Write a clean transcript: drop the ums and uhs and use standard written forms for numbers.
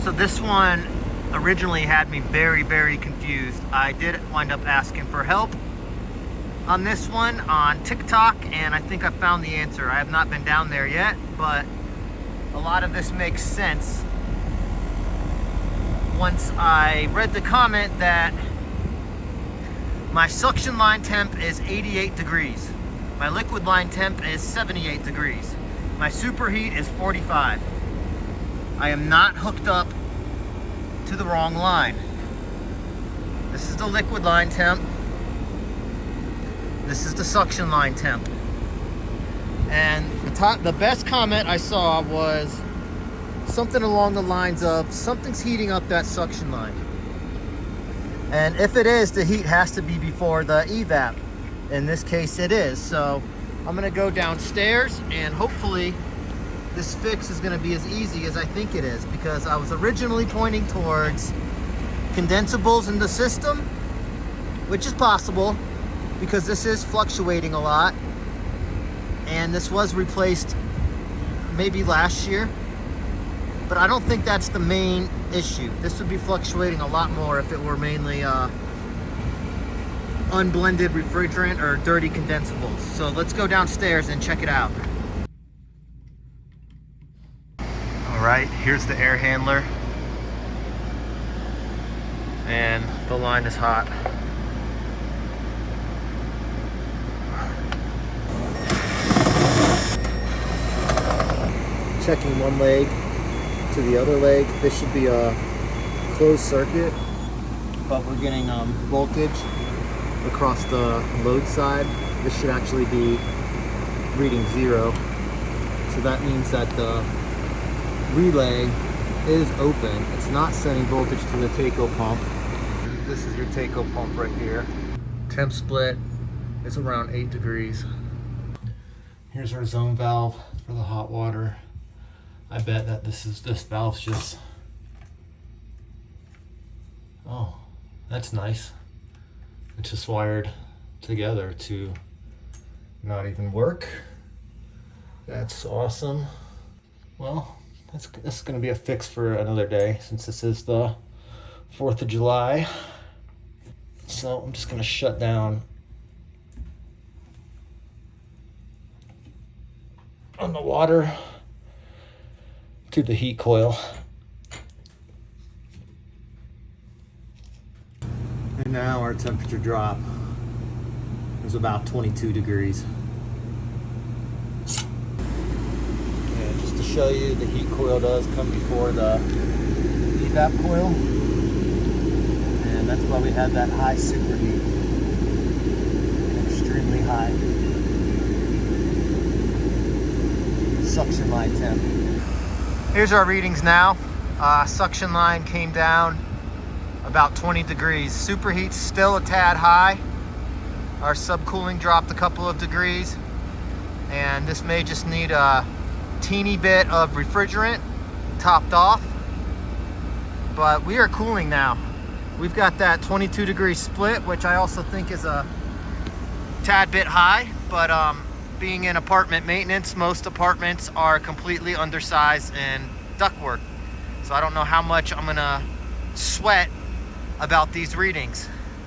So this one originally had me very, very confused. I did wind up asking for help on this one on TikTok, and I think I found the answer. I have not been down there yet, but a lot of this makes sense once I read the comment that my suction line temp is 88 degrees. My liquid line temp is 78 degrees. My superheat is 45. I am not hooked up to the wrong line. This is the liquid line temp. This is the suction line temp. And the best comment I saw was something along the lines of, something's heating up that suction line. And if it is, the heat has to be before the evap. In this case, it is. So I'm gonna go downstairs, and hopefully this fix is gonna be as easy as I think it is, because I was originally pointing towards condensables in the system, which is possible because this is fluctuating a lot. And this was replaced maybe last year, but I don't think that's the main issue. This would be fluctuating a lot more if it were mainly unblended refrigerant or dirty condensables. So let's go downstairs and check it out. All right, here's the air handler. And the line is hot. Checking one leg to the other leg. This should be a closed circuit, but we're getting voltage across the load side. This should actually be reading 0. So that means that the relay is open. It's not sending voltage to the taco pump. This is your taco pump right here. Temp split is around 8 degrees. Here's our zone valve for the hot water. I bet that this valve's just, oh, that's nice. It's just wired together to not even work. That's awesome. Well, that's gonna be a fix for another day, since this is the 4th of July. So I'm just gonna shut down on the water to the heat coil. And now our temperature drop is about 22 degrees. And just to show you, the heat coil does come before the evap coil. And that's why we had that high superheat. Extremely high suction line temp. Here's our readings now. Suction line came down about 20 degrees. Superheat's still a tad high. Our subcooling dropped a couple of degrees. And this may just need a teeny bit of refrigerant topped off. But we are cooling now. We've got that 22 degree split, which I also think is a tad bit high. But being in apartment maintenance, most apartments are completely undersized in ductwork. So I don't know how much I'm gonna sweat about these readings.